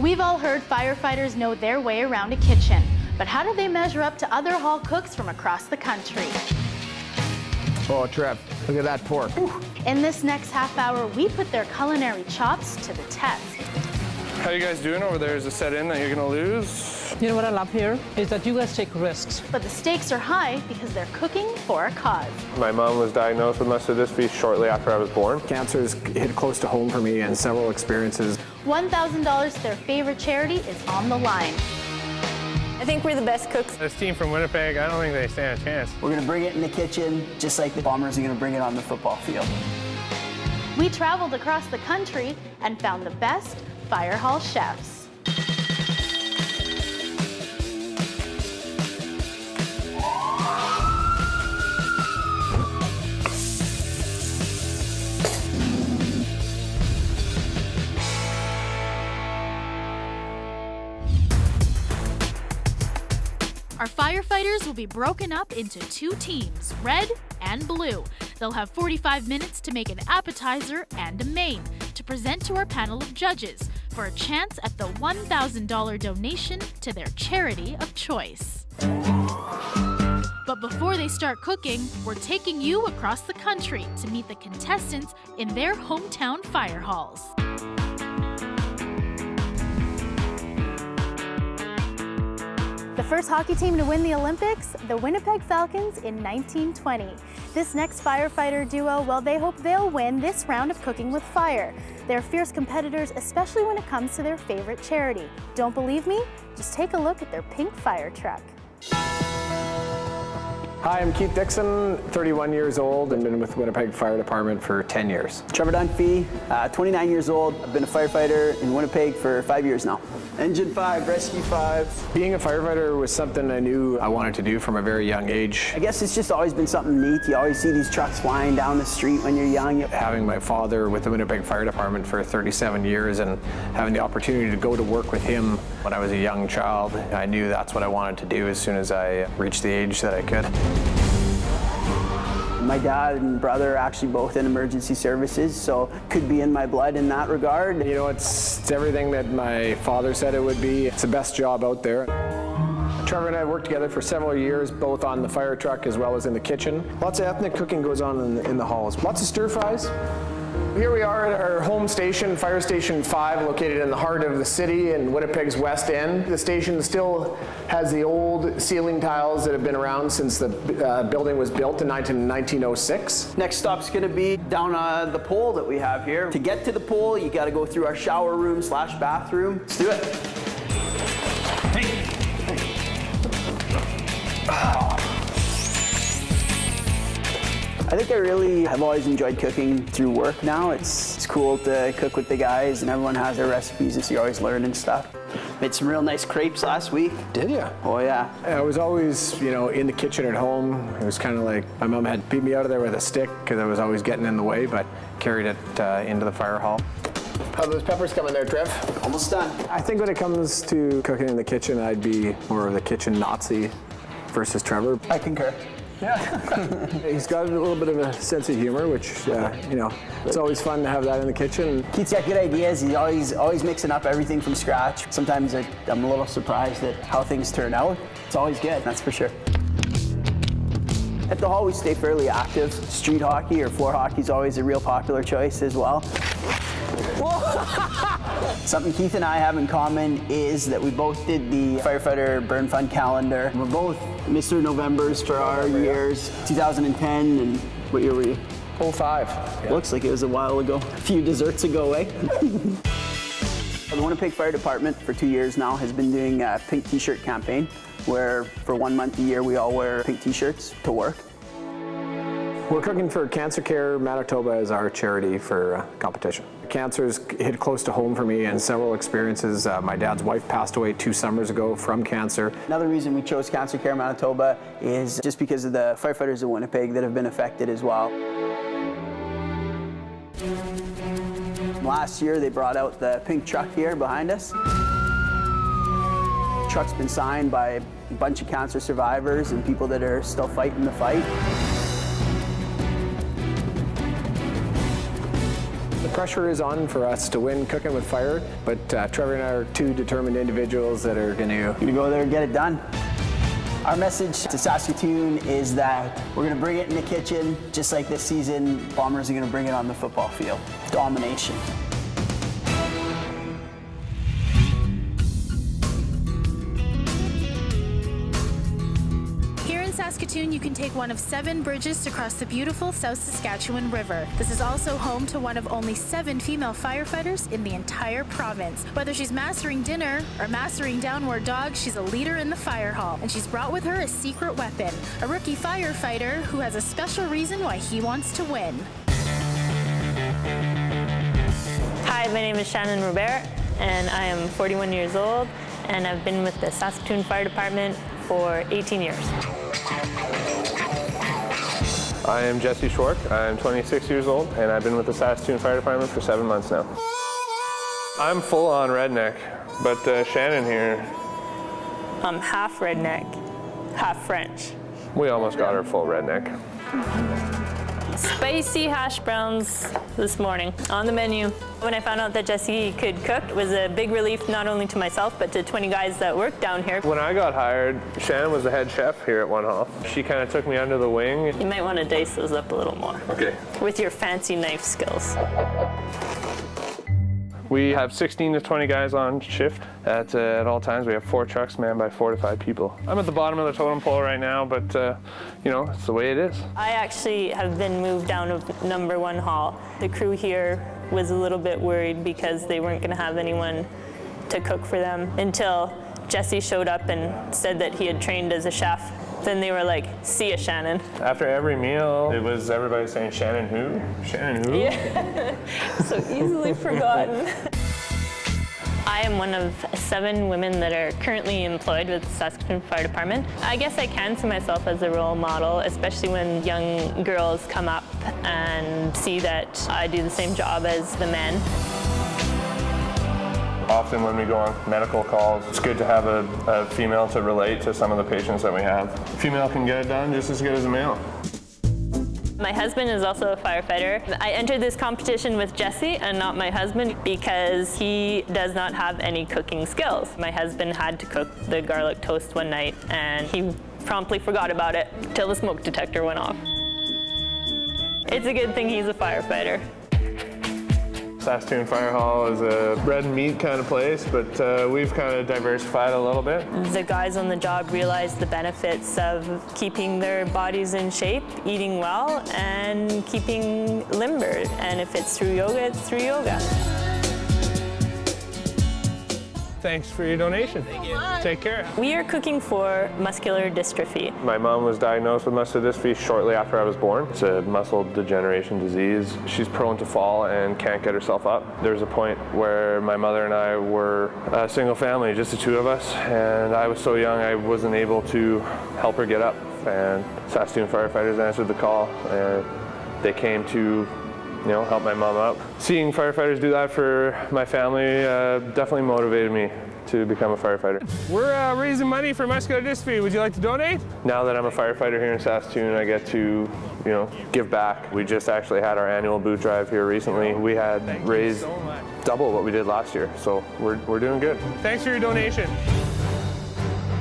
We've all heard firefighters know their way around a kitchen, but how do they measure up to other hall cooks from across the country? Oh, Trev, look at that pork. In this next half hour, we put their culinary chops to the test. How you guys doing over there? Is it set in that you're gonna lose? You know what I love here is that you guys take risks. But the stakes are high because they're cooking for a cause. My mom was diagnosed with muscular dystrophy shortly after I was born. Cancer's hit close to home for me and several experiences. $1,000 to their favorite charity is on the line. I think we're the best cooks. This team from Winnipeg, I don't think they stand a chance. We're gonna bring it in the kitchen, just like the Bombers are gonna bring it on the football field. We traveled across the country and found the best fire hall chefs. Our firefighters will be broken up into two teams, red and blue. They'll have 45 minutes to make an appetizer and a main to present to our panel of judges for a chance at the $1,000 donation to their charity of choice. But before they start cooking, we're taking you across the country to meet the contestants in their hometown fire halls. The first hockey team to win the Olympics, the Winnipeg Falcons in 1920. This next firefighter duo, well, they hope they'll win this round of Cooking with Fire. They're fierce competitors, especially when it comes to their favorite charity. Don't believe me? Just take a look at their pink fire truck. Hi, I'm Keith Dixon, 31 years old and been with Winnipeg Fire Department for 10 years. Trevor Dunphy, 29 years old. I've been a firefighter in Winnipeg for 5 years now. Engine 5, Rescue 5. Being a firefighter was something I knew I wanted to do from a very young age. I guess it's just always been something neat. You always see these trucks flying down the street when you're young. Having my father with the Winnipeg Fire Department for 37 years and having the opportunity to go to work with him when I was a young child, I knew that's what I wanted to do as soon as I reached the age that I could. My dad and brother are actually both in emergency services, so could be in my blood in that regard. You know, it's everything that my father said it would be. It's the best job out there. Trevor and I worked together for several years, both on the fire truck as well as in the kitchen. Lots of ethnic cooking goes on in the halls. Lots of stir fries. Here we are at our home station, Fire Station 5, located in the heart of the city in Winnipeg's west end. The station still has the old ceiling tiles that have been around since the building was built in 1906. Next stop's gonna be down the pole that we have here. To get to the pole, you gotta go through our shower room / bathroom. Let's do it. I think I really have always enjoyed cooking through work now. It's cool to cook with the guys and everyone has their recipes, so you're always learning stuff. Made some real nice crepes last week. Did you? Oh yeah. I was always, you know, in the kitchen at home. It was kind of like my mom had beat me out of there with a stick because I was always getting in the way, but carried it into the fire hall. How those peppers coming there, Trev? Almost done. I think when it comes to cooking in the kitchen, I'd be more of the kitchen Nazi versus Trevor. I concur. Yeah. He's got a little bit of a sense of humor, which, you know, it's always fun to have that in the kitchen. Keith's got good ideas. He's always mixing up everything from scratch. Sometimes I'm a little surprised at how things turn out. It's always good, that's for sure. At the hall, we stay fairly active. Street hockey or floor hockey is always a real popular choice as well. Something Keith and I have in common is that we both did the Firefighter Burn Fund calendar. We're both Mr. Novembers for our years, 2010, and what year were you? 05. Yeah. Looks like it was a while ago, a few desserts ago, eh? The Winnipeg Fire Department for 2 years now has been doing a pink t-shirt campaign where for 1 month a year we all wear pink t-shirts to work. We're cooking for Cancer Care Manitoba as our charity for competition. Cancer's hit close to home for me and several experiences. My dad's wife passed away 2 summers ago from cancer. Another reason we chose Cancer Care Manitoba is just because of the firefighters in Winnipeg that have been affected as well. Last year they brought out the pink truck here behind us. The truck's been signed by a bunch of cancer survivors and people that are still fighting the fight. The pressure is on for us to win cooking with fire, but Trevor and I are two determined individuals that are going to go there and get it done. Our message to Saskatoon is that we're going to bring it in the kitchen, just like this season, Bombers are going to bring it on the football field. Domination. Saskatoon, you can take one of 7 bridges to cross the beautiful South Saskatchewan River. This is also home to one of only 7 female firefighters in the entire province. Whether she's mastering dinner or mastering downward dogs, she's a leader in the fire hall, and she's brought with her a secret weapon, a rookie firefighter who has a special reason why he wants to win. Hi, my name is Shannon Robert, and I am 41 years old, and I've been with the Saskatoon Fire Department for 18 years. I am Jesse Schwark. I'm 26 years old, and I've been with the Saskatoon Fire Department for 7 months now. I'm full-on redneck, but Shannon here... I'm half redneck, half French. We almost got her full redneck. Spicy hash browns this morning on the menu. When I found out that Jesse could cook, it was a big relief not only to myself but to 20 guys that work down here. When I got hired, Shannon was the head chef here at One Hall. She kind of took me under the wing. You might want to dice those up a little more. Okay. With your fancy knife skills. We have 16 to 20 guys on shift at all times. We have 4 trucks manned by 4 to 5 people. I'm at the bottom of the totem pole right now, but you know, it's the way it is. I actually have been moved down to number 1 hall. The crew here was a little bit worried because they weren't going to have anyone to cook for them until Jesse showed up and said that he had trained as a chef. Then they were like, "See ya, Shannon." After every meal, it was everybody saying, "Shannon who? Shannon who?" Yeah, so easily forgotten. I am one of 7 women that are currently employed with the Saskatoon Fire Department. I guess I can see myself as a role model, especially when young girls come up and see that I do the same job as the men. Often when we go on medical calls, it's good to have a female to relate to some of the patients that we have. A female can get it done just as good as a male. My husband is also a firefighter. I entered this competition with Jesse and not my husband because he does not have any cooking skills. My husband had to cook the garlic toast one night and he promptly forgot about it till the smoke detector went off. It's a good thing he's a firefighter. Saskatoon Fire Hall is a bread and meat kind of place, but we've kind of diversified a little bit. The guys on the job realize the benefits of keeping their bodies in shape, eating well, and keeping limber. And if it's through yoga, it's through yoga. Thanks for your donation. Thank you. Take care. We are cooking for muscular dystrophy. My mom was diagnosed with muscular dystrophy shortly after I was born. It's a muscle degeneration disease. She's prone to fall and can't get herself up. There's a point where my mother and I were a single family, just the 2 of us, and I was so young I wasn't able to help her get up. And Saskatoon firefighters answered the call, and they came to help my mom up. Seeing firefighters do that for my family definitely motivated me to become a firefighter. We're raising money for muscular dystrophy. Would you like to donate? Now that I'm a firefighter here in Saskatoon, I get to, give back. We just actually had our annual boot drive here recently. We had raised double what we did last year, so we're doing good. Thanks for your donation.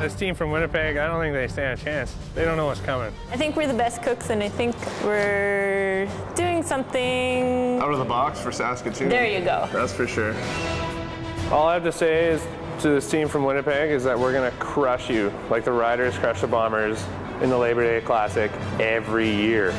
This team from Winnipeg, I don't think they stand a chance. They don't know what's coming. I think we're the best cooks, and I think we're doing something out of the box for Saskatoon. There you go. That's for sure. All I have to say is to this team from Winnipeg is that we're gonna crush you like the Riders crush the Bombers in the Labor Day Classic every year.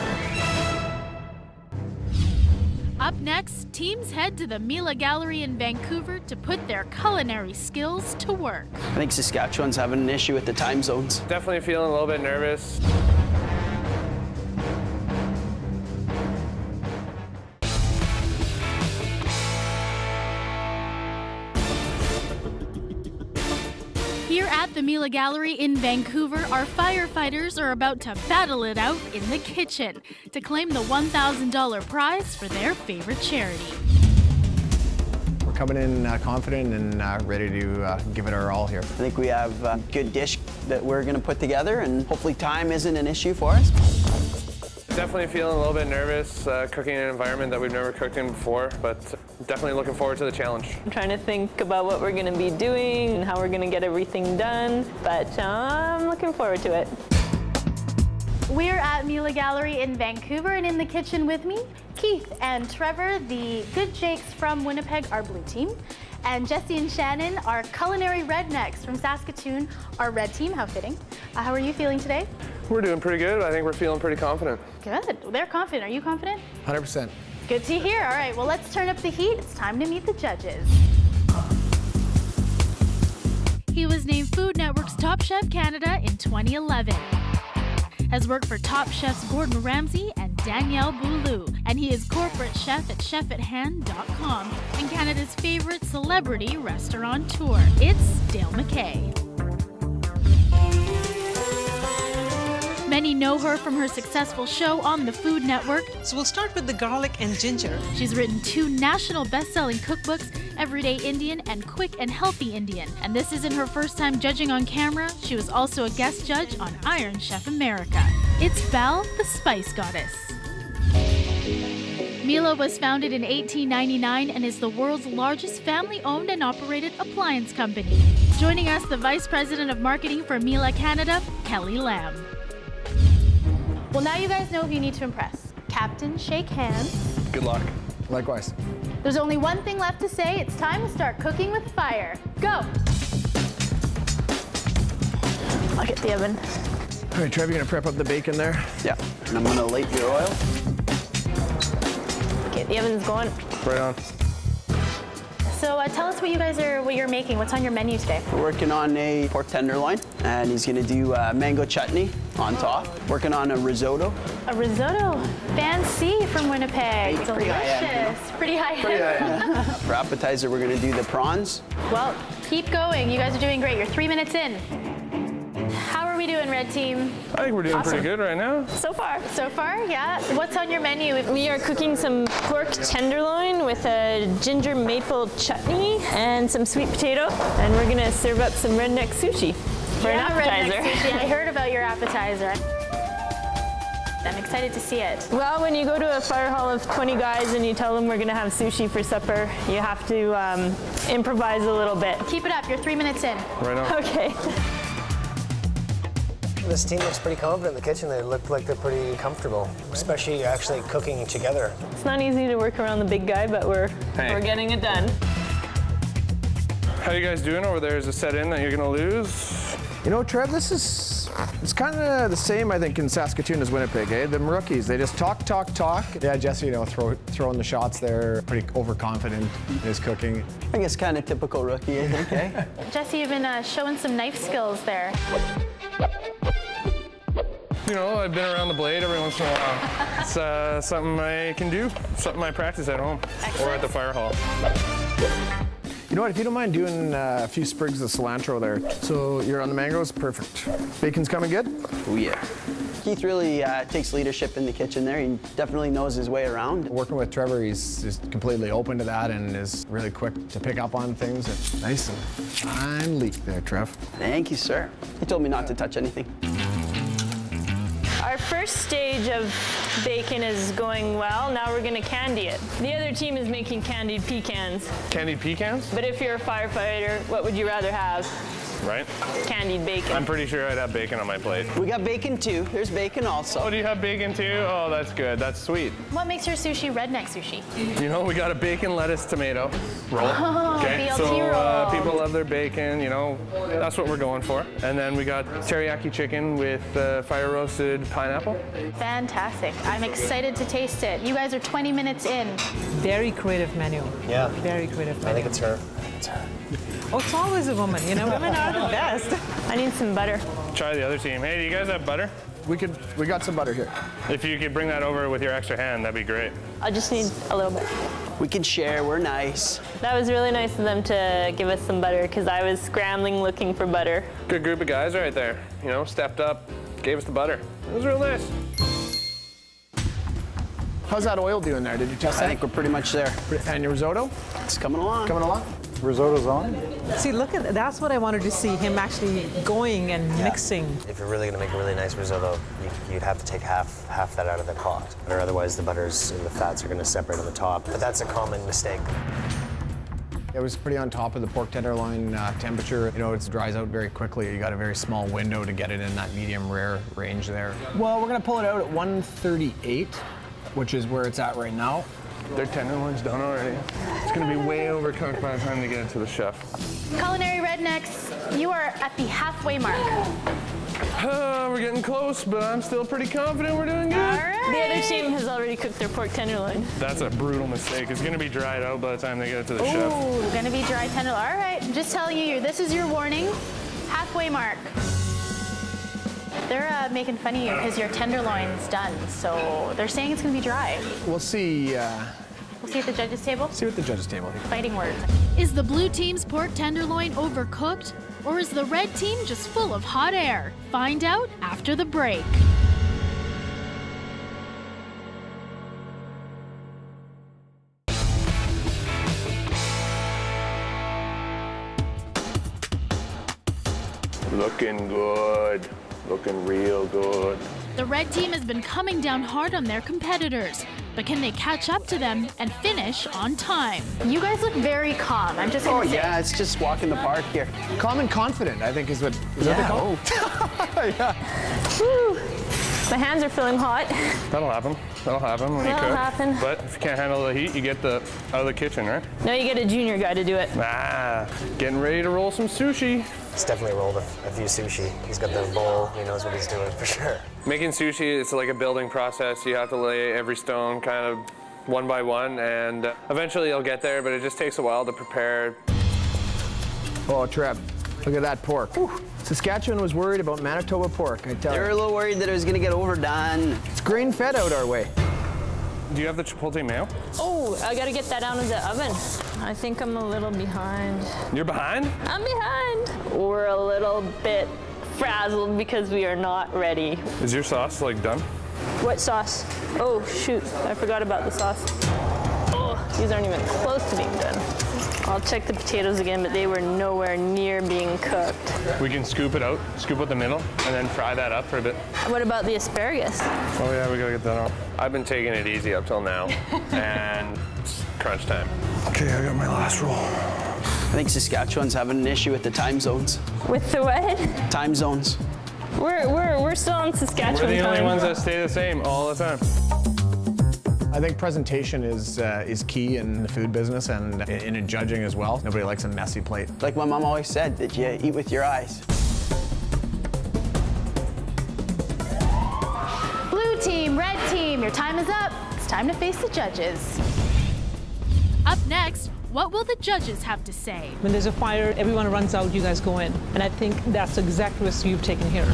Up next, teams head to the Mila Gallery in Vancouver to put their culinary skills to work. I think Saskatchewan's having an issue with the time zones. Definitely feeling a little bit nervous. Here at the Mila Gallery in Vancouver, our firefighters are about to battle it out in the kitchen to claim the $1,000 prize for their favorite charity. We're coming in confident and ready to give it our all here. I think we have a good dish that we're going to put together, and hopefully time isn't an issue for us. Definitely feeling a little bit nervous, cooking in an environment that we've never cooked in before, but definitely looking forward to the challenge. I'm trying to think about what we're going to be doing and how we're going to get everything done, but I'm looking forward to it. We're at Mila Gallery in Vancouver, and in the kitchen with me, Keith and Trevor, the good Jakes from Winnipeg, our blue team, and Jesse and Shannon, our culinary rednecks from Saskatoon, our red team. How fitting. How are you feeling today? We're doing pretty good. I think we're feeling pretty confident. Good. They're confident. Are you confident? 100%. Good to hear. All right, well, let's turn up the heat. It's time to meet the judges. He was named Food Network's Top Chef Canada in 2011. Has worked for top chefs Gordon Ramsay and Danielle Boulou, and he is corporate chef at chefathand.com and Canada's favorite celebrity restaurateur. It's Dale McKay. Many know her from her successful show on the Food Network. So we'll start with the garlic and ginger. She's written 2 national best-selling cookbooks, Everyday Indian and Quick and Healthy Indian. And this isn't her first time judging on camera. She was also a guest judge on Iron Chef America. It's Val, the Spice Goddess. Mila was founded in 1899 and is the world's largest family-owned and operated appliance company. Joining us, the Vice President of Marketing for Mila Canada, Kelly Lamb. Well, now you guys know who you need to impress. Captain, shake hands. Good luck. Likewise. There's only one thing left to say. It's time to start cooking with fire. Go! I'll get the oven. All right, Trev, you gonna prep up the bacon there? Yeah, and I'm gonna light your oil. Okay, the oven's going. Right on. So tell us what you're making. What's on your menu today? We're working on a pork tenderloin, and he's gonna do mango chutney on top. Working on a risotto. A risotto. Fancy from Winnipeg. Pretty high-end, you know? Delicious. Pretty high-end. For appetizer, we're gonna do the prawns. Well, keep going. You guys are doing great. You're 3 minutes in. How are we doing, Red Team? I think we're doing pretty good right now. So far. So far, yeah. What's on your menu? We are cooking some pork tenderloin with a ginger maple chutney and some sweet potato, and we're gonna serve up some redneck sushi for an appetizer. Redneck sushi. I heard about your appetizer. I'm excited to see it. Well, when you go to a fire hall of 20 guys and you tell them we're gonna have sushi for supper, you have to improvise a little bit. Keep it up. You're 3 minutes in. Right on. Okay. This team looks pretty confident in the kitchen. They look like they're pretty comfortable, especially actually cooking together. It's not easy to work around the big guy, but we're getting it done. How you guys doing over there? Is it set in that you're gonna lose? You know, Trev, it's kind of the same, I think, in Saskatoon as Winnipeg, eh? Them rookies, they just talk. Yeah, Jesse, throwing the shots there, pretty overconfident in his cooking. I guess kind of typical rookie, I think, eh? Jesse, you've been showing some knife skills there. You know, I've been around the blade every once in a while. It's something I can do, something I practice at home or at the fire hall. You know what, if you don't mind doing a few sprigs of cilantro there. So you're on the mangoes, perfect. Bacon's coming good? Oh yeah. Keith really takes leadership in the kitchen there. He definitely knows his way around. Working with Trevor, he's just completely open to that and is really quick to pick up on things. It's nice and fine leak there, Trev. Thank you, sir. He told me not to touch anything. Our first stage of bacon is going well. Now we're gonna candy it. The other team is making candied pecans. Candied pecans? But if you're a firefighter, what would you rather have? Right? Candied bacon. I'm pretty sure I'd have bacon on my plate. We got bacon too. There's bacon also. Oh, do you have bacon too? Oh, that's good. That's sweet. What makes your sushi redneck sushi? You know, we got a bacon, lettuce, tomato roll. Oh, BLT so roll. people love their bacon, you know, that's what we're going for. And then we got teriyaki chicken with fire roasted pineapple. Fantastic. I'm excited to taste it. You guys are 20 minutes in. Very creative menu. Yeah. Very creative I menu. think it's her. Oh, it's always a woman. You know, women are the best. I need some butter. Try the other team. Hey, do you guys have butter? We got some butter here. If you could bring that over with your extra hand, that'd be great. I just need a little bit. We can share, we're nice. That was really nice of them to give us some butter because I was scrambling looking for butter. Good group of guys right there. You know, stepped up, gave us the butter. It was real nice. How's that oil doing there? Did you test I that? think we're pretty much there. And your risotto? It's coming along. Coming along? risotto's on. See, look at that's what I wanted to see, him actually going and mixing. If you're really going to make a really nice risotto, you'd have to take half that out of the pot, or otherwise the butters and the fats are going to separate on the top. But that's a common mistake. It was pretty on top of the pork tenderloin temperature. You know, it dries out very quickly. You got a very small window to get it in that medium rare range there. Well, we're gonna pull it out at 138, which is where it's at right now. Their tenderloin's done already. It's gonna be way overcooked by the time they get it to the chef. Culinary rednecks, you are at the halfway mark. We're getting close, but I'm still pretty confident we're doing good. All right. The other team has already cooked their pork tenderloin. That's a brutal mistake. It's gonna be dried out by the time they get it to the chef. Ooh, gonna be dry tenderloin. All right, just telling you, this is your warning. Halfway mark. They're making fun of you because your tenderloin's done, so they're saying it's gonna be dry. We'll see. We'll see at the judges' table. See what the judges' table. Fighting words. Is the blue team's pork tenderloin overcooked, or is the red team just full of hot air? Find out after the break. Looking good. Looking real good. The red team has been coming down hard on their competitors, but can they catch up to them and finish on time? You guys look very calm. I'm just gonna say. Yeah, it's just walk in the park here. Calm and confident, I think, is what they call it? Woo. My hands are feeling hot. That'll happen. That'll happen when you That'll cook. happen. But if you can't handle the heat, you get out of the kitchen, right? Now you get a junior guy to do it. Getting ready to roll some sushi. He's definitely rolled a few sushi. He's got the bowl. He knows what he's doing for sure. Making sushi, it's like a building process. You have to lay every stone kind of one by one, and eventually you'll get there, but it just takes a while to prepare. Oh, Trev, look at that pork. Whew. Saskatchewan was worried about Manitoba pork, I tell They were a you. little worried that it was going to get overdone. It's grain-fed out our way. Do you have the chipotle mayo? Oh, I gotta get that out of the oven. I think I'm a little behind. You're behind? I'm behind. We're a little bit frazzled because we are not ready. Is your sauce like done? What sauce? Oh, shoot, I forgot about the sauce. Oh, these aren't even close to being done. I'll check the potatoes again, but they were nowhere near being cooked. We can scoop it out, scoop out the middle, and then fry that up for a bit. What about the asparagus? Oh yeah, we gotta get that out. I've been taking it easy up till now, and it's crunch time. Okay, I got my last roll. I think Saskatchewan's having an issue with the time zones. With the what? Time zones. We're still on Saskatchewan We're the only time. ones that stay the same all the time. I think presentation is key in the food business and in judging as well. Nobody likes a messy plate. Like my mom always said, that you eat with your eyes. Blue team, red team, your time is up. It's time to face the judges. Up next, what will the judges have to say? When there's a fire, everyone runs out, you guys go in. And I think that's the exact risk you've taken here.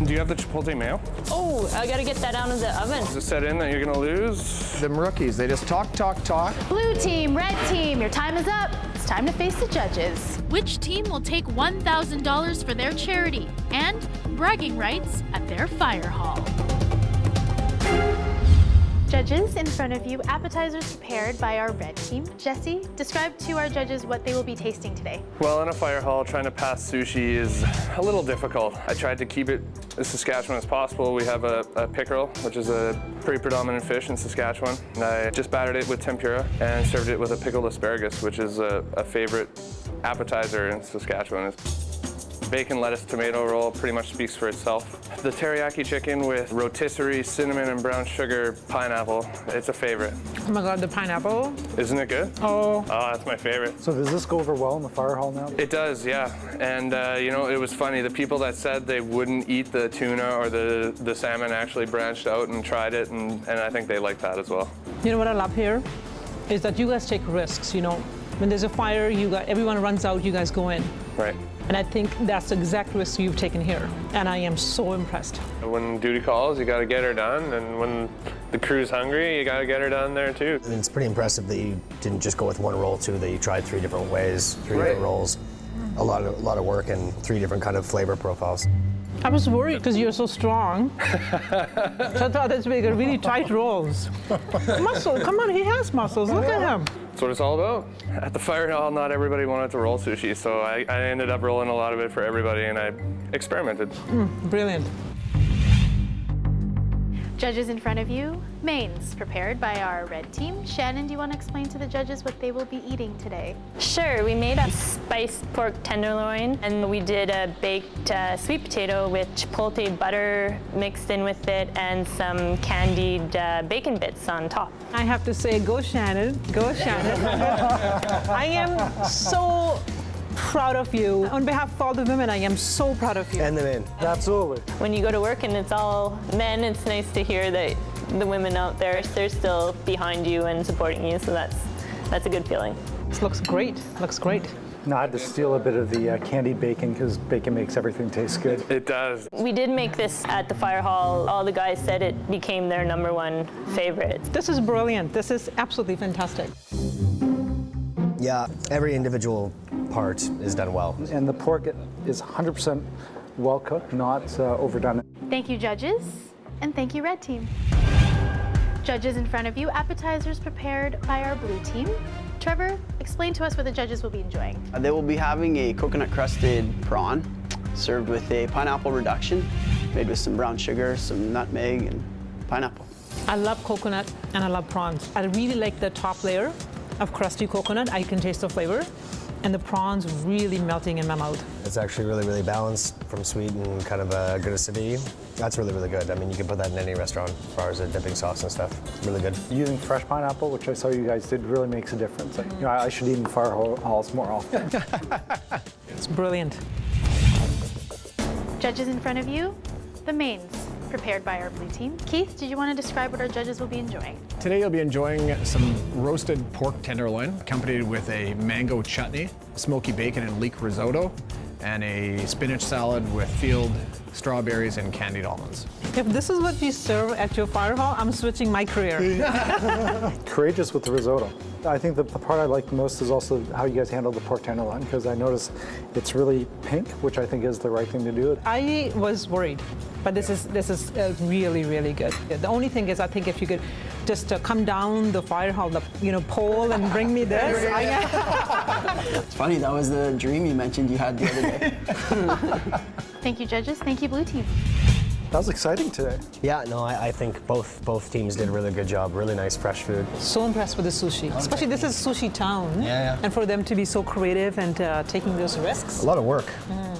Do you have the chipotle mayo? Oh, I gotta get that out of the oven. Is it set in that you're gonna lose? Them rookies, they just talk. Blue team, red team, your time is up. It's time to face the judges. Which team will take $1,000 for their charity and bragging rights at their fire hall? Judges, in front of you, appetizers prepared by our red team. Jesse, describe to our judges what they will be tasting today. Well, in a fire hall, trying to pass sushi is a little difficult. I tried to keep it as Saskatchewan as possible. We have a pickerel, which is a pretty predominant fish in Saskatchewan. And I just battered it with tempura and served it with a pickled asparagus, which is a favorite appetizer in Saskatchewan. Bacon, lettuce, tomato roll pretty much speaks for itself. The teriyaki chicken with rotisserie, cinnamon, and brown sugar pineapple, it's a favorite. Oh my God, the pineapple. Isn't it good? Oh. Oh, that's my favorite. So does this go over well in the fire hall now? It does, yeah. And you know, it was funny. The people that said they wouldn't eat the tuna or the salmon actually branched out and tried it, and I think they liked that as well. You know what I love here? Is that you guys take risks, you know. When there's a fire, everyone runs out, you guys go in. Right. And I think that's the exact risk you've taken here. And I am so impressed. When duty calls, you got to get her done, and when the crew's hungry, you got to get her done there too. And it's pretty impressive that you didn't just go with one roll too, that you tried 3 different ways, 3 different rolls. A lot of work and 3 different kind of flavor profiles. I was worried because you're so strong. So I thought this make really tight rolls. Muscle, come on, he has muscles. Look at him. That's what it's all about. At the fire hall, not everybody wanted to roll sushi, so I ended up rolling a lot of it for everybody, and I experimented. Brilliant. Judges in front of you, mains prepared by our red team. Shannon, do you want to explain to the judges what they will be eating today? Sure, we made a spiced pork tenderloin, and we did a baked sweet potato with chipotle butter mixed in with it and some candied bacon bits on top. I have to say, go Shannon, go Shannon. I am so proud of you. On behalf of all the women, I am so proud of you. And the men. Absolutely. When you go to work and it's all men, it's nice to hear that the women out there, they're still behind you and supporting you, so that's a good feeling. This looks great, looks great. No, I had to steal a bit of the candied bacon because bacon makes everything taste good. It does. We did make this at the fire hall. All the guys said it became their #1 favorite. This is brilliant. This is absolutely fantastic. Yeah, every individual part is done well. And the pork is 100% well cooked, not overdone. Thank you, judges, and thank you, red team. Judges in front of you, appetizers prepared by our blue team. Trevor, explain to us what the judges will be enjoying. They will be having a coconut crusted prawn served with a pineapple reduction made with some brown sugar, some nutmeg, and pineapple. I love coconut and I love prawns. I really like the top layer of crusty coconut. I can taste the flavor. And the prawns really melting in my mouth. It's actually really, really balanced from sweet and kind of a good acidity. That's really, really good. I mean, you can put that in any restaurant as far as a dipping sauce and stuff. It's really good. Using fresh pineapple, which I saw you guys did, really makes a difference. Like, you know, I should eat in fire halls more often. It's brilliant. Judges in front of you, the mains prepared by our blue team. Keith, did you want to describe what our judges will be enjoying? Today you'll be enjoying some roasted pork tenderloin, accompanied with a mango chutney, smoky bacon and leek risotto, and a spinach salad with field strawberries and candied almonds. If this is what you serve at your fire hall, I'm switching my career. Courageous with the risotto. I think the part I like most is also how you guys handle the pork tenderloin, because I noticed it's really pink, which I think is the right thing to do. I was worried, but this is really, really good. The only thing is, I think if you could just come down the fire hall, pole and bring me this. It's funny, that was the dream you mentioned you had the other day. Thank you, judges. Thank you, blue team. That was exciting today. Yeah, no, I think both teams did a really good job. Really nice, fresh food. So impressed with the sushi. Especially this is sushi town. Yeah. And for them to be so creative and taking those risks. A lot of work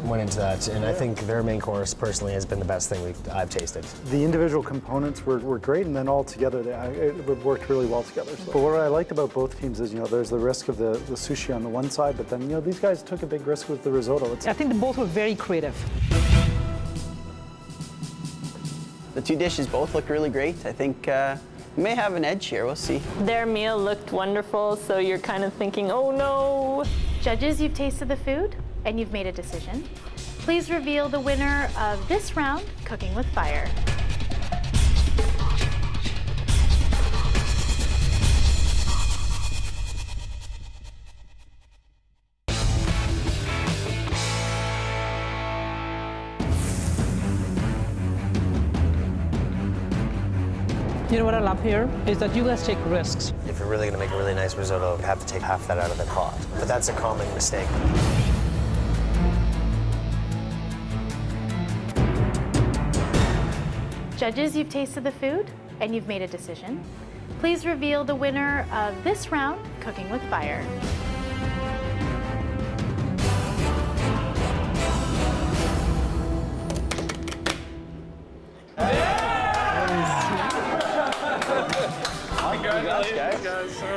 went into that, and I think their main course personally has been the best thing I've tasted. The individual components were great, and then all together, it worked really well together. So. But what I liked about both teams is, there's the risk of the sushi on the one side, but then, these guys took a big risk with the risotto. I think they both were very creative. The two dishes both look really great. I think we may have an edge here, we'll see. Their meal looked wonderful, so you're kind of thinking, oh no. Judges, you've tasted the food and you've made a decision. Please reveal the winner of this round, Cooking with Fire. You know what I love here is that you guys take risks. If you're really going to make a really nice risotto, you have to take half that out of the pot. But that's a common mistake. Judges, you've tasted the food and you've made a decision. Please reveal the winner of this round, Cooking with Fire.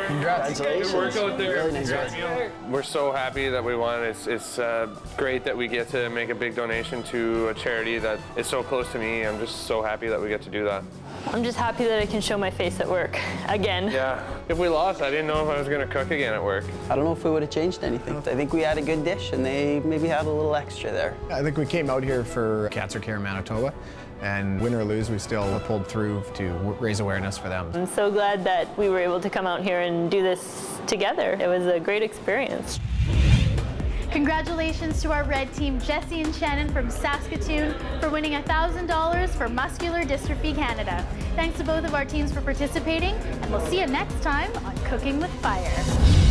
Congratulations. Good work out there. Really nice work. We're so happy that we won. It's great that we get to make a big donation to a charity that is so close to me. I'm just so happy that we get to do that. I'm just happy that I can show my face at work again. Yeah. If we lost, I didn't know if I was going to cook again at work. I don't know if we would have changed anything. I think we had a good dish and they maybe had a little extra there. I think we came out here for Cancer Care Manitoba, and win or lose, we still pulled through to raise awareness for them. I'm so glad that we were able to come out here and do this together. It was a great experience. Congratulations to our red team, Jesse and Shannon from Saskatoon, for winning $1,000 for Muscular Dystrophy Canada. Thanks to both of our teams for participating, and we'll see you next time on Cooking with Fire.